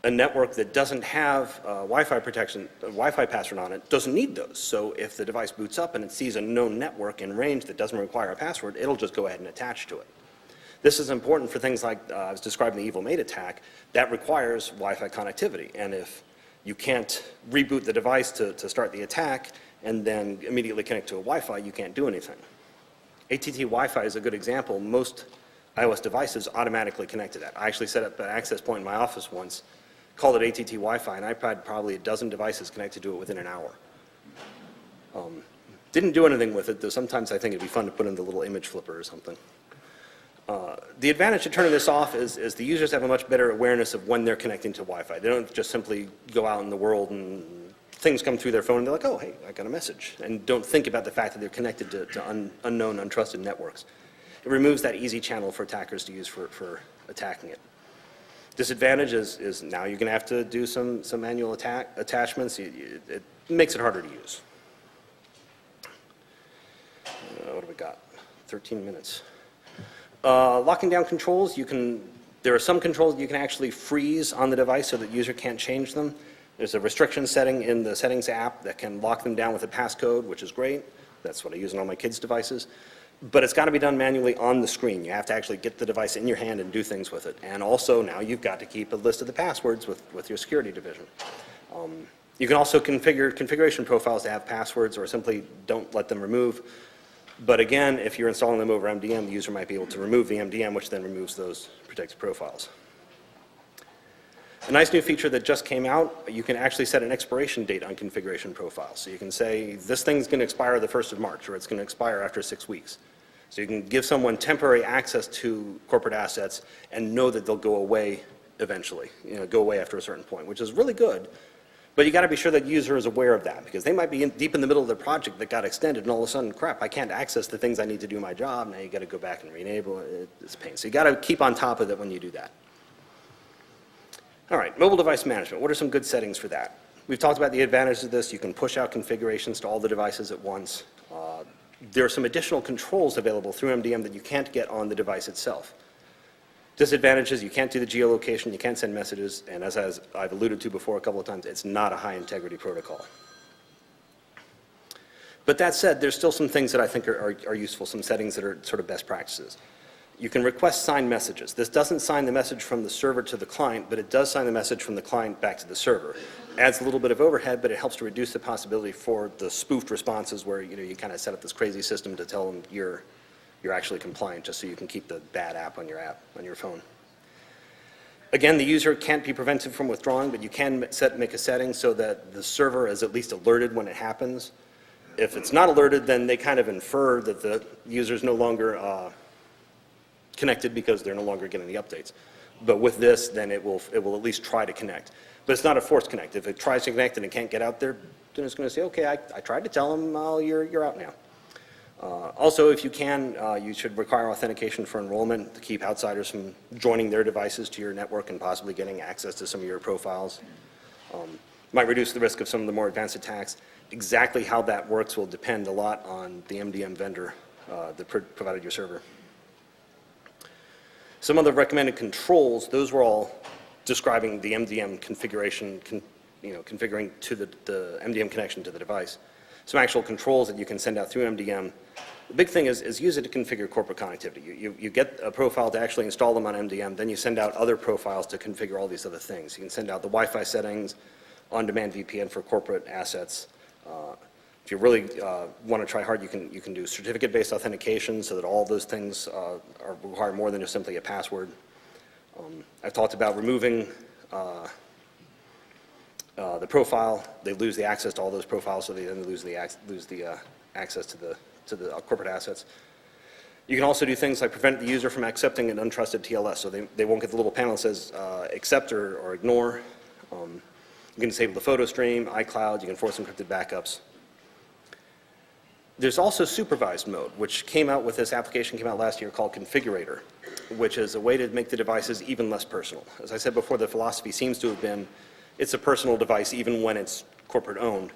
A network that doesn't have Wi-Fi protection, a Wi-Fi password on it, doesn't need those. So if the device boots up and it sees a known network in range that doesn't require a password, it'll just go ahead and attach to it. This is important for things like I was describing the evil maid attack. That requires Wi-Fi connectivity. And if you can't reboot the device to start the attack and then immediately connect to a Wi-Fi, you can't do anything. ATT Wi-Fi is a good example. Most iOS devices automatically connect to that. I actually set up an access point in my office once, called it ATT Wi-Fi, and I had probably a dozen devices connected to it within an hour. Didn't do anything with it, though sometimes I think it'd be fun to put in the little image flipper or something. The advantage to turning this off is the users have a much better awareness of when they're connecting to Wi-Fi. They don't just simply go out in the world and things come through their phone and they're like, oh, hey, I got a message, and don't think about the fact that they're connected to unknown, untrusted networks. It removes that easy channel for attackers to use for attacking it. Disadvantage is now you're going to have to do some manual attachments. It makes it harder to use. What have we got? 13 minutes. Locking down controls, there are some controls you can actually freeze on the device so that the user can't change them. There's a restriction setting in the settings app that can lock them down with a passcode, which is great. That's what I use on all my kids' devices. But it's got to be done manually on the screen. You have to actually get the device in your hand and do things with it. And also now you've got to keep a list of the passwords with your security division. You can also configure configuration profiles to have passwords or simply don't let them remove. But again, if you're installing them over MDM, the user might be able to remove the MDM, which then removes those protected profiles. A nice new feature that just came out, you can actually set an expiration date on configuration profiles. So you can say, this thing's going to expire the 1st of March, or it's going to expire after 6 weeks. So you can give someone temporary access to corporate assets and know that they'll go away eventually, go away after a certain point, which is really good. But you got to be sure that the user is aware of that, because they might be deep in the middle of their project that got extended, and all of a sudden, crap, I can't access the things I need to do my job. Now you got to go back and re-enable it. It's a pain. So you got to keep on top of it when you do that. All right, mobile device management. What are some good settings for that? We've talked about the advantages of this. You can push out configurations to all the devices at once. There are some additional controls available through MDM that you can't get on the device itself. Disadvantages, you can't do the geolocation, you can't send messages, and as I've alluded to before a couple of times, it's not a high integrity protocol. But that said, there's still some things that I think are useful, some settings that are sort of best practices. You can request signed messages. This doesn't sign the message from the server to the client, but it does sign the message from the client back to the server. Adds a little bit of overhead, but it helps to reduce the possibility for the spoofed responses where you kind of set up this crazy system to tell them you're actually compliant, just so you can keep the bad app on your phone. Again, the user can't be prevented from withdrawing, but you can make a setting so that the server is at least alerted when it happens. If it's not alerted, then they kind of infer that the user is no longer connected because they're no longer getting the updates. But with this, then it will at least try to connect. But it's not a forced connect. If it tries to connect and it can't get out there, then it's going to say, okay, I tried to tell them, you're out now. Also, if you can, you should require authentication for enrollment to keep outsiders from joining their devices to your network and possibly getting access to some of your profiles. Might reduce the risk of some of the more advanced attacks. Exactly how that works will depend a lot on the MDM vendor that provided your server. Some of the recommended controls, those were all describing the MDM configuration, configuring to the MDM connection to the device. Some actual controls that you can send out through MDM. The big thing is use it to configure corporate connectivity. You get a profile to actually install them on MDM, then you send out other profiles to configure all these other things. You can send out the Wi-Fi settings, on-demand VPN for corporate assets. If you really want to try hard, you can do certificate-based authentication so that all those things require more than just simply a password. I've talked about removing the profile. They lose the access to all those profiles, so they then lose the access to the corporate assets. You can also do things like prevent the user from accepting an untrusted TLS, so they won't get the little panel that says accept or ignore. You can disable the photo stream, iCloud, you can force encrypted backups. There's also supervised mode, which came out with this application, came out last year called Configurator, which is a way to make the devices even less personal. As I said before, the philosophy seems to have been it's a personal device even when it's corporate owned.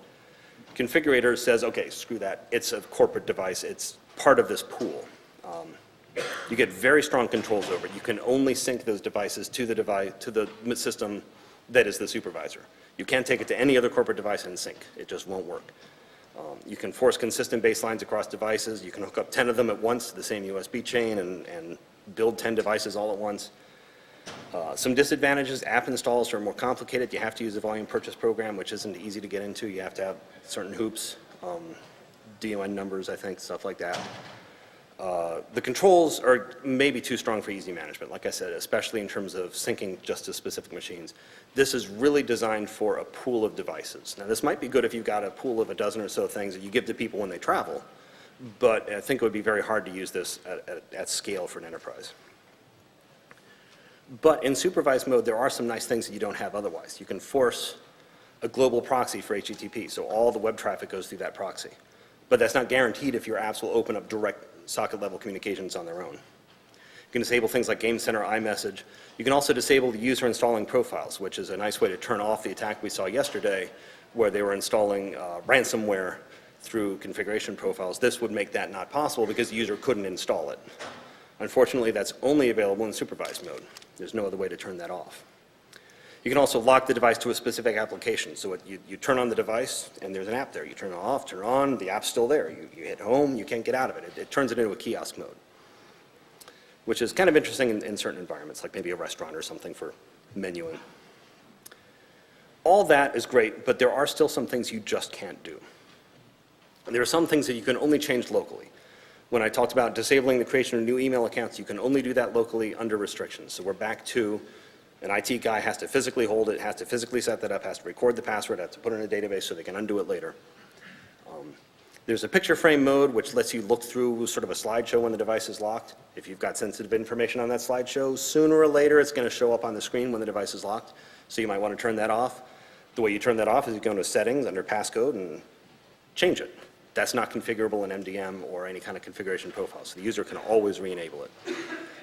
Configurator says, okay, screw that, it's a corporate device, it's part of this pool. You get very strong controls over it. You can only sync those devices to the system that is the supervisor. You can't take it to any other corporate device and sync. It just won't work. You can force consistent baselines across devices. You can hook up 10 of them at once to the same USB chain and build 10 devices all at once. Some disadvantages, app installs are more complicated. You have to use a volume purchase program, which isn't easy to get into. You have to have certain hoops, DON numbers, I think, stuff like that. The controls are maybe too strong for easy management, like I said, especially in terms of syncing just to specific machines. This is really designed for a pool of devices. Now, this might be good if you've got a pool of a dozen or so things that you give to people when they travel, but I think it would be very hard to use this at scale for an enterprise. But in supervised mode, there are some nice things that you don't have otherwise. You can force a global proxy for HTTP, so all the web traffic goes through that proxy. But that's not guaranteed if your apps will open up direct socket-level communications on their own. You can disable things like Game Center, iMessage. You can also disable the user installing profiles, which is a nice way to turn off the attack we saw yesterday, where they were installing ransomware through configuration profiles. This would make that not possible because the user couldn't install it. Unfortunately, that's only available in supervised mode. There's no other way to turn that off. You can also lock the device to a specific application. So you turn on the device, and there's an app there. You turn it off, turn it on, the app's still there. You hit home, you can't get out of it. It turns it into a kiosk mode, which is kind of interesting in certain environments, like maybe a restaurant or something for menuing. All that is great, but there are still some things you just can't do. There are some things that you can only change locally. When I talked about disabling the creation of new email accounts, you can only do that locally under restrictions. So we're back to an IT guy has to physically hold it, has to physically set that up, has to record the password, has to put it in a database so they can undo it later. There's a picture frame mode, which lets you look through sort of a slideshow when the device is locked. If you've got sensitive information on that slideshow, sooner or later it's going to show up on the screen when the device is locked. So you might want to turn that off. The way you turn that off is you go into settings under passcode and change it. That's not configurable in MDM or any kind of configuration profile, so the user can always re-enable it.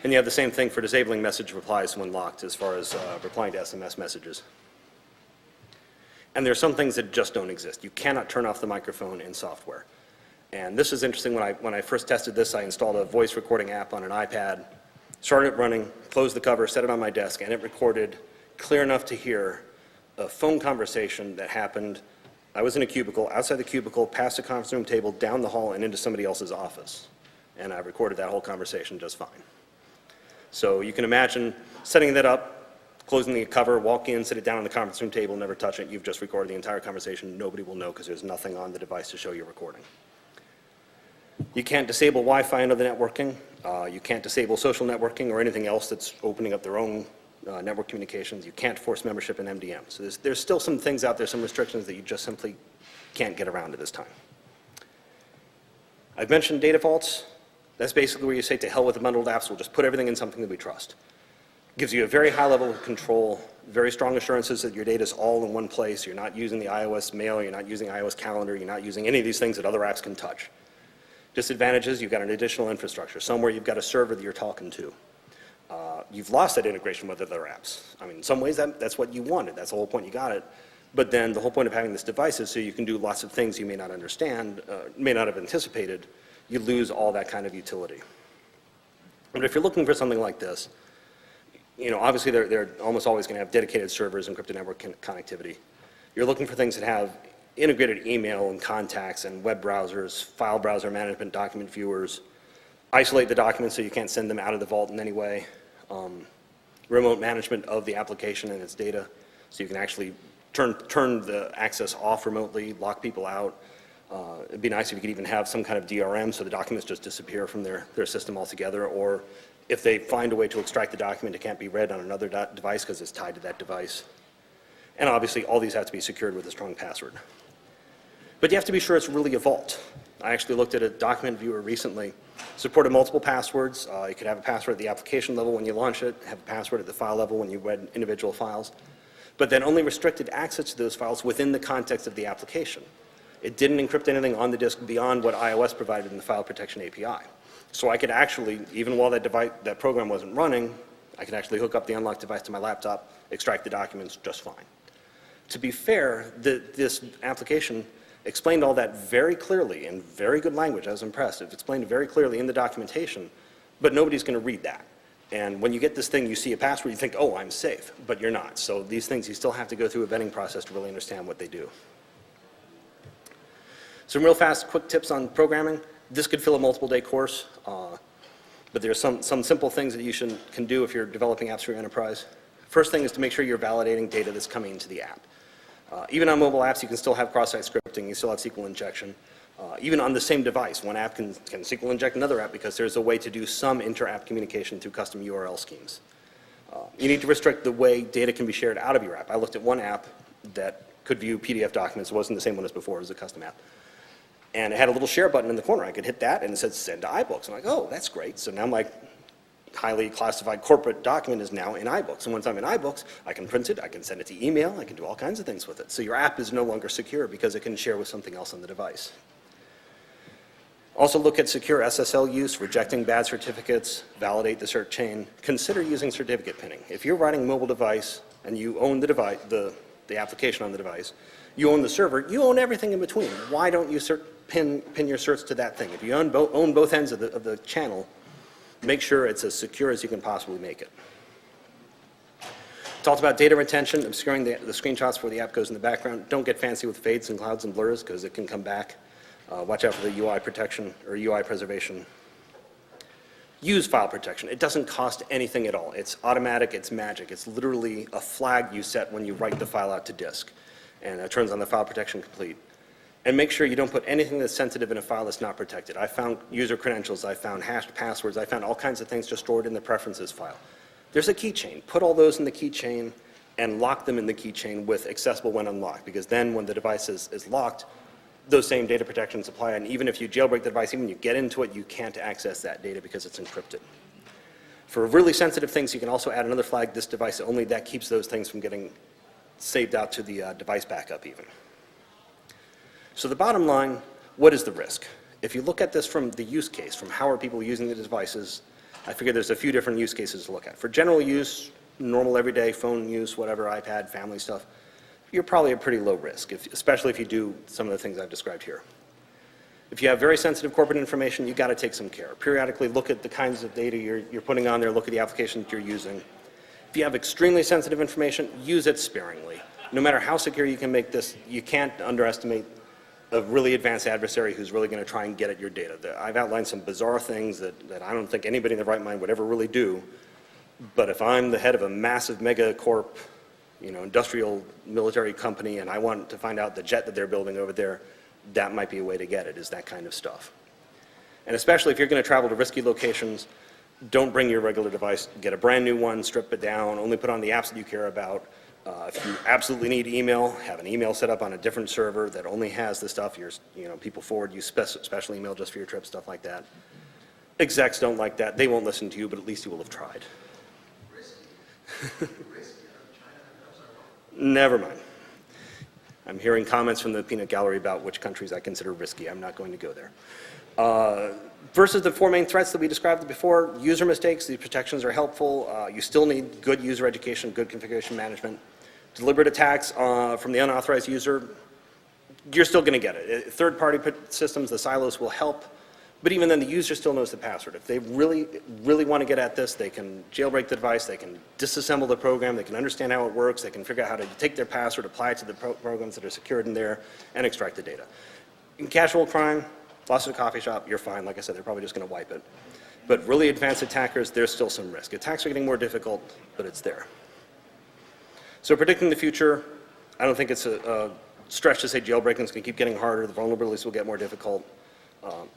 And you have the same thing for disabling message replies when locked as far as replying to SMS messages. And there are some things that just don't exist. You cannot turn off the microphone in software. And this is interesting. When I first tested this, I installed a voice recording app on an iPad, started it running, closed the cover, set it on my desk, and it recorded clear enough to hear a phone conversation that happened. I was in a cubicle, outside the cubicle, past the conference room table, down the hall, and into somebody else's office. And I recorded that whole conversation just fine. So you can imagine setting that up, closing the cover, walk in, sit it down on the conference room table, never touch it. You've just recorded the entire conversation. Nobody will know because there's nothing on the device to show you're recording. You can't disable Wi-Fi into the networking. You can't disable social networking or anything else that's opening up their own network communications. You can't force membership in MDM. So there's still some things out there, some restrictions that you just simply can't get around at this time. I've mentioned data vaults. That's basically where you say, to hell with the bundled apps, we'll just put everything in something that we trust. Gives you a very high level of control, very strong assurances that your data is all in one place. You're not using the iOS Mail, you're not using iOS Calendar, you're not using any of these things that other apps can touch. Disadvantages, you've got an additional infrastructure, somewhere you've got a server that you're talking to. You've lost that integration with other apps. I mean, in some ways, that's what you wanted. That's the whole point you got it. But then the whole point of having this device is so you can do lots of things you may not understand, may not have anticipated. You lose all that kind of utility. But if you're looking for something like this, obviously they're almost always going to have dedicated servers, encrypted network connectivity. You're looking for things that have integrated email and contacts and web browsers, file browser management, document viewers, isolate the documents so you can't send them out of the vault in any way, remote management of the application and its data, so you can actually turn the access off remotely, lock people out. It'd be nice if you could even have some kind of DRM so the documents just disappear from their system altogether, or if they find a way to extract the document, it can't be read on another device because it's tied to that device. And obviously, all these have to be secured with a strong password. But you have to be sure it's really a vault. I actually looked at a document viewer recently, supported multiple passwords. You could have a password at the application level when you launch it, have a password at the file level when you read individual files, but then only restricted access to those files within the context of the application. It didn't encrypt anything on the disk beyond what iOS provided in the File Protection API. So I could actually, even while that program wasn't running, I could actually hook up the unlocked device to my laptop, extract the documents just fine. To be fair, this application explained all that very clearly in very good language. I was impressed. It explained it very clearly in the documentation, but nobody's going to read that. And when you get this thing, you see a password, you think, oh, I'm safe, but you're not. So these things, you still have to go through a vetting process to really understand what they do. Some real fast, quick tips on programming. This could fill a multiple-day course, but there's some simple things that you can do if you're developing apps for your enterprise. First thing is to make sure you're validating data that's coming into the app. Even on mobile apps, you can still have cross-site scripting. You still have SQL injection. Even on the same device, one app can SQL inject another app because there's a way to do some inter-app communication through custom URL schemes. You need to restrict the way data can be shared out of your app. I looked at one app that could view PDF documents. It wasn't the same one as before. It was a custom app. And it had a little share button in the corner. I could hit that, and it said send to iBooks. I'm like, oh, that's great. So now my highly classified corporate document is now in iBooks. And once I'm in iBooks, I can print it, I can send it to email, I can do all kinds of things with it. So your app is no longer secure because it can share with something else on the device. Also look at secure SSL use, rejecting bad certificates, validate the cert chain. Consider using certificate pinning. If you're writing a mobile device and you own the device, the application on the device, you own the server, you own everything in between. Why don't you pin your certs to that thing? If you own both ends of the channel, make sure it's as secure as you can possibly make it. Talked about data retention, obscuring the screenshots before the app goes in the background. Don't get fancy with fades and clouds and blurs because it can come back. Watch out for the UI protection or UI preservation. Use file protection. It doesn't cost anything at all. It's automatic, it's magic. It's literally a flag you set when you write the file out to disk. And it turns on the file protection complete. And make sure you don't put anything that's sensitive in a file that's not protected. I found user credentials, I found hashed passwords, I found all kinds of things just stored in the preferences file. There's a keychain. Put all those in the keychain and lock them in the keychain with accessible when unlocked, because then when the device is locked, those same data protections apply, and even if you jailbreak the device, even when you get into it, you can't access that data because it's encrypted. For really sensitive things, you can also add another flag, this device only, that keeps those things from getting saved out to the device backup even. So the bottom line, what is the risk? If you look at this from the use case, from how are people using the devices, I figure there's a few different use cases to look at. For general use, normal everyday phone use, whatever, iPad, family stuff, you're probably at pretty low risk, especially if you do some of the things I've described here. If you have very sensitive corporate information, you've got to take some care. Periodically look at the kinds of data you're putting on there, look at the applications you're using. If you have extremely sensitive information, use it sparingly. No matter how secure you can make this, you can't underestimate a really advanced adversary who's really going to try and get at your data. I've outlined some bizarre things that I don't think anybody in their right mind would ever really do, But if I'm the head of a massive megacorp, industrial military company, and I want to find out the jet that they're building over there, that might be a way to get it, is that kind of stuff. And especially if you're going to travel to risky locations, don't bring your regular device. Get a brand new one, strip it down, only put on the apps that you care about. If you absolutely need email, have an email set up on a different server that only has the stuff people forward you special email just for your trip, stuff like that. Execs don't like that. They won't listen to you, but at least you will have tried. Never mind. I'm hearing comments from the peanut gallery about which countries I consider risky. I'm not going to go there. Versus the four main threats that we described before, user mistakes, these protections are helpful. You still need good user education, good configuration management. Deliberate attacks from the unauthorized user, you're still going to get it. Third-party systems, the silos will help, but even then the user still knows the password. If they really, really want to get at this, they can jailbreak the device, they can disassemble the program, they can understand how it works, they can figure out how to take their password, apply it to the programs that are secured in there, and extract the data. In casual crime, lost at a coffee shop, you're fine. Like I said, they're probably just going to wipe it. But really advanced attackers, there's still some risk. Attacks are getting more difficult, but it's there. So predicting the future, I don't think it's a stretch to say jailbreaking is going to keep getting harder. The vulnerabilities will get more difficult.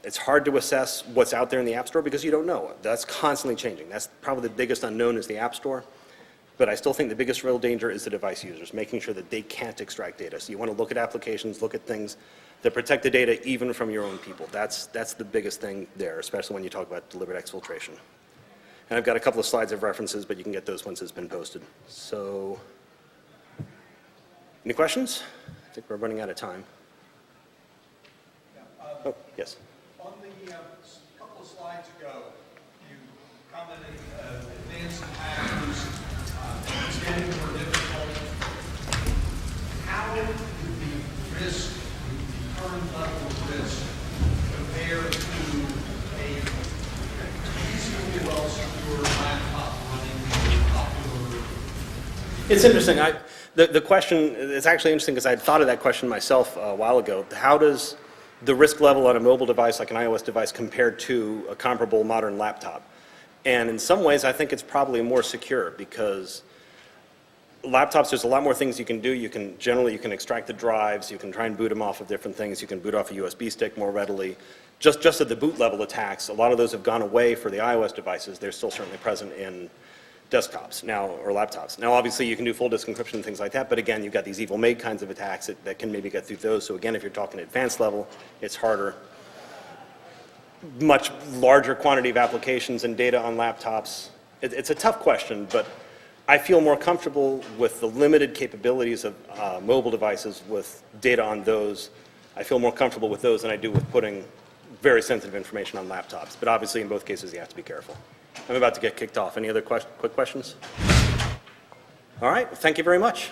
It's hard to assess what's out there in the App Store because you don't know. That's constantly changing. That's probably the biggest unknown is the App Store. But I still think the biggest real danger is the device users, making sure that they can't extract data. So you want to look at applications, look at things that protect the data even from your own people. That's the biggest thing there, especially when you talk about deliberate exfiltration. And I've got a couple of slides of references, but you can get those once it's been posted. So, any questions? I think we're running out of time. Oh, yes. On the couple of slides ago, you commented advanced attackers, it's getting more difficult. How would the risk, the current level of risk, compare to a reasonably well secure laptop running a popular? It's interesting. The question is actually interesting because I had thought of that question myself a while ago. How does the risk level on a mobile device like an iOS device compared to a comparable modern laptop? And in some ways, I think it's probably more secure because laptops, there's a lot more things you can do. You can extract the drives. You can try and boot them off of different things. You can boot off a USB stick more readily. Just at the boot level attacks, a lot of those have gone away for the iOS devices. They're still certainly present in desktops now or laptops. Now, obviously, you can do full disk encryption and things like that, but again, you've got these evil maid kinds of attacks that can maybe get through those. So again, if you're talking advanced level, it's harder. Much larger quantity of applications and data on laptops. It's a tough question, but I feel more comfortable with the limited capabilities of mobile devices with data on those. I feel more comfortable with those than I do with putting very sensitive information on laptops. But obviously, in both cases, you have to be careful. I'm about to get kicked off. Any other quick questions? All right. Thank you very much.